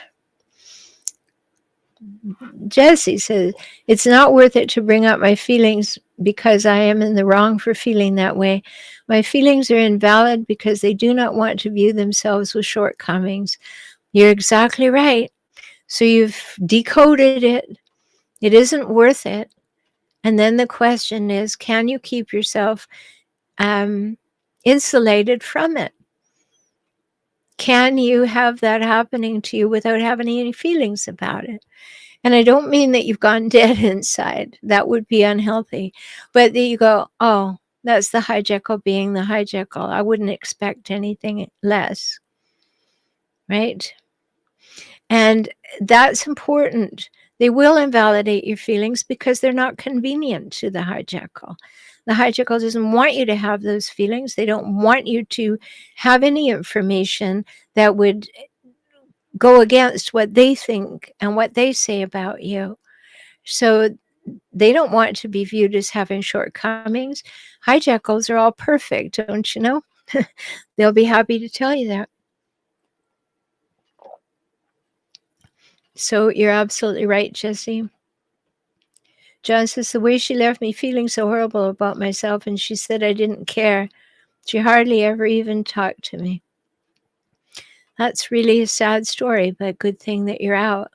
Jessie says, it's not worth it to bring up my feelings because I am in the wrong for feeling that way. My feelings are invalid because they do not want to view themselves with shortcomings. You're exactly right. So you've decoded it. It isn't worth it. And then the question is, can you keep yourself insulated from it? Can you have that happening to you without having any feelings about it? And I don't mean that you've gone dead inside. That would be unhealthy. But that you go, oh, that's the hijackal being the hijackal. I wouldn't expect anything less. Right? And that's important. They will invalidate your feelings because they're not convenient to the hijackal. The hijackal doesn't want you to have those feelings. They don't want you to have any information that would go against what they think and what they say about you. So they don't want to be viewed as having shortcomings. Hijackals are all perfect, don't you know? They'll be happy to tell you that. So you're absolutely right, Jesse. John says, the way she left me feeling so horrible about myself, and she said I didn't care. She hardly ever even talked to me. That's really a sad story, but good thing that you're out.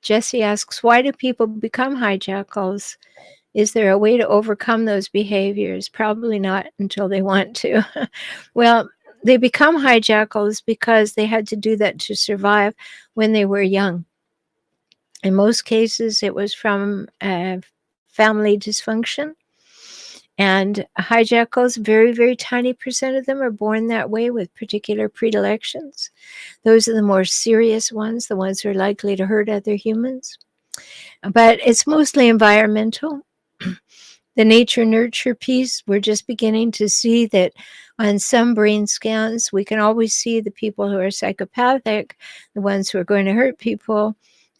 Jesse asks, why do people become hijackals? Is there a way to overcome those behaviors? Probably not until they want to. Well, they become hijackals because they had to do that to survive when they were young. In most cases, it was from family dysfunction. And hijackals, very, very tiny percent of them are born that way with particular predilections. Those are the more serious ones, the ones who are likely to hurt other humans. But it's mostly environmental. The nature-nurture piece, we're just beginning to see that on some brain scans, we can always see the people who are psychopathic, the ones who are going to hurt people.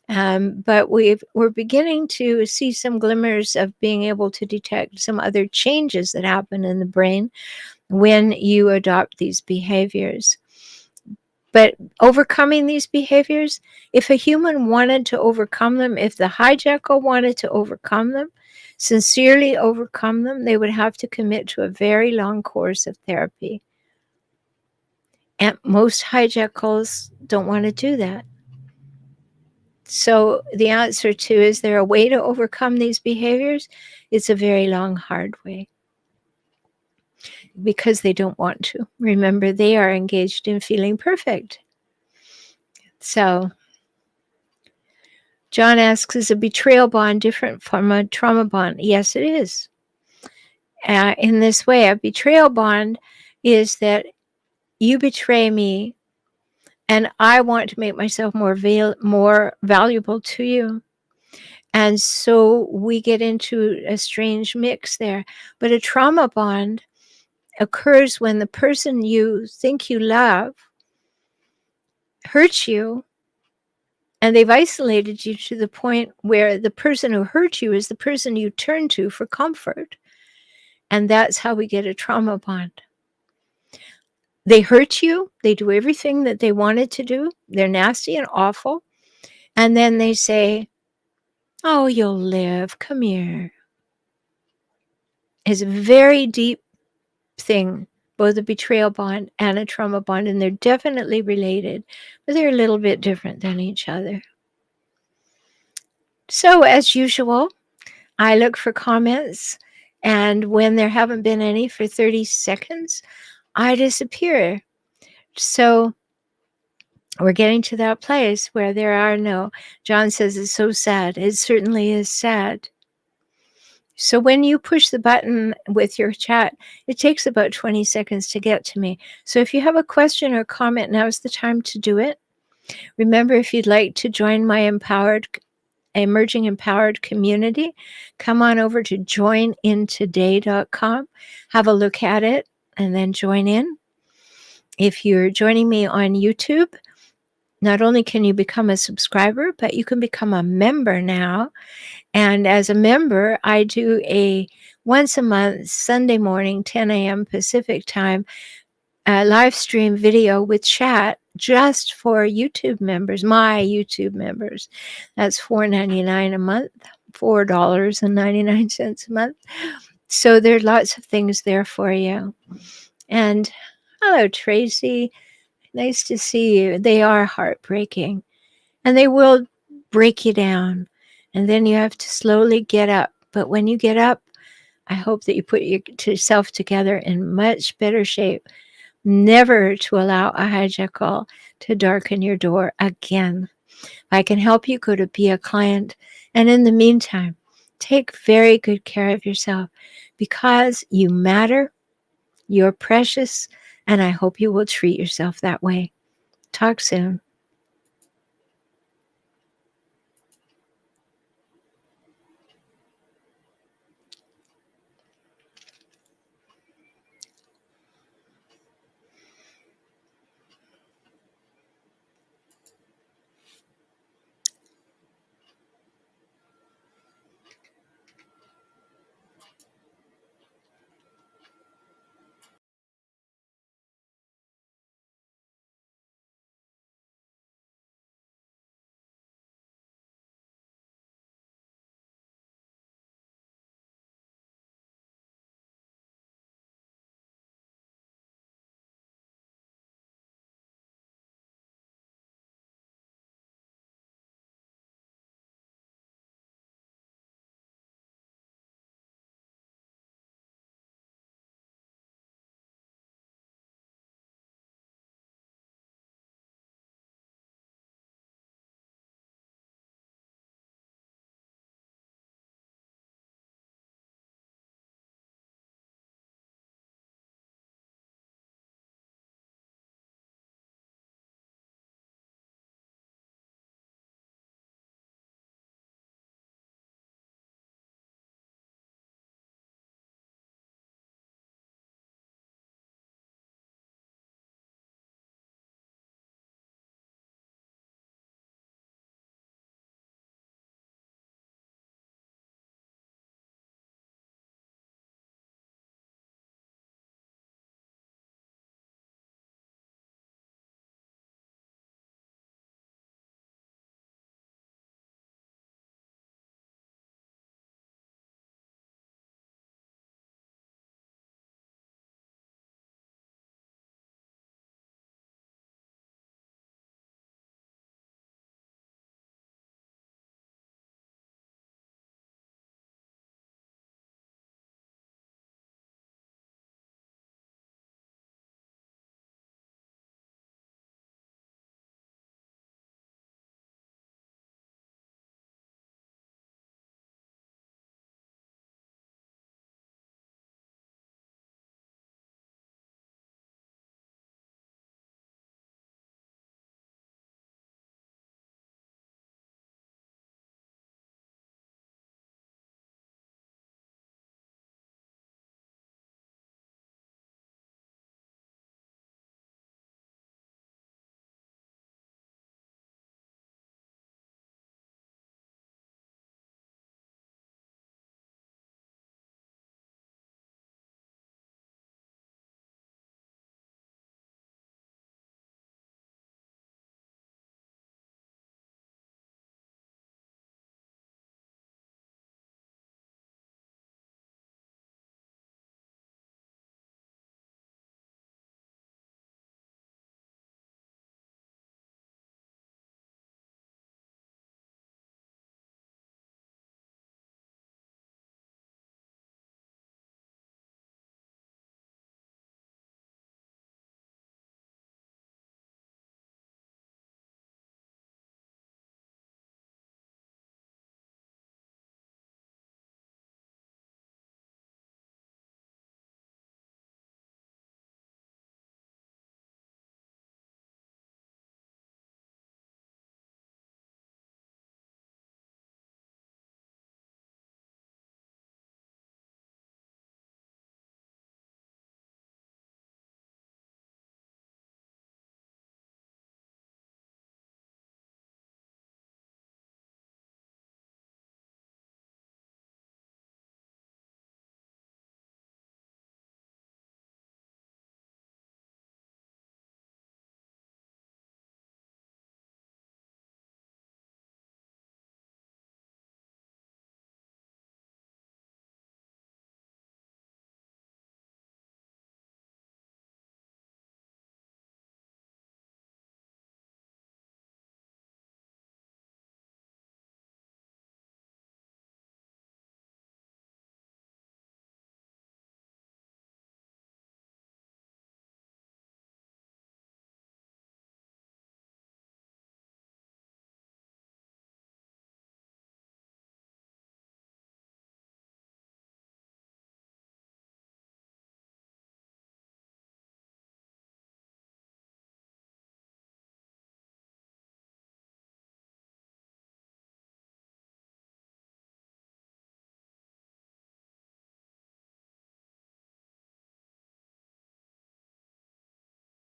But we're beginning to see some glimmers of being able to detect some other changes that happen in the brain when you adopt these behaviors. But overcoming these behaviors, if a human wanted to overcome them, if the hijackal wanted to overcome them, sincerely overcome them, they would have to commit to a very long course of therapy. And most hijackals don't want to do that. So the answer to, is there a way to overcome these behaviors? It's a very long, hard way. Because they don't want to. Remember, they are engaged in feeling perfect. So John asks, is a betrayal bond different from a trauma bond? Yes, it is. In this way, a betrayal bond is that you betray me and I want to make myself more valuable to you. And so we get into a strange mix there. But a trauma bond occurs when the person you think you love hurts you, and they've isolated you to the point where the person who hurt you is the person you turn to for comfort. And that's how we get a trauma bond. They hurt you. They do everything that they wanted to do. They're nasty and awful. And then they say, oh, you'll live. Come here. It's a very deep thing, both a betrayal bond and a trauma bond. And they're definitely related, but they're a little bit different than each other. So as usual, I look for comments. And when there haven't been any for 30 seconds, I disappear. So we're getting to that place where there are no. John says it's so sad. It certainly is sad. So when you push the button with your chat, it takes about 20 seconds to get to me. So if you have a question or comment, now's the time to do it. Remember, if you'd like to join my emerging empowered community, come on over to joinintoday.com, have a look at it, and then join in. If you're joining me on YouTube, not only can you become a subscriber, but you can become a member now. And as a member, I do a once a month, Sunday morning, 10 a.m. Pacific time, live stream video with chat just for YouTube members, my YouTube members. That's $4.99 a month, $4.99 a month. So there's lots of things there for you. And hello, Tracy. Nice to see you. They are heartbreaking, and they will break you down. And then you have to slowly get up. But when you get up, I hope that you put yourself together in much better shape, never to allow a hijackal to darken your door again. If I can help you, go to be a client. And in the meantime, take very good care of yourself, because you matter, you're precious, and I hope you will treat yourself that way. Talk soon.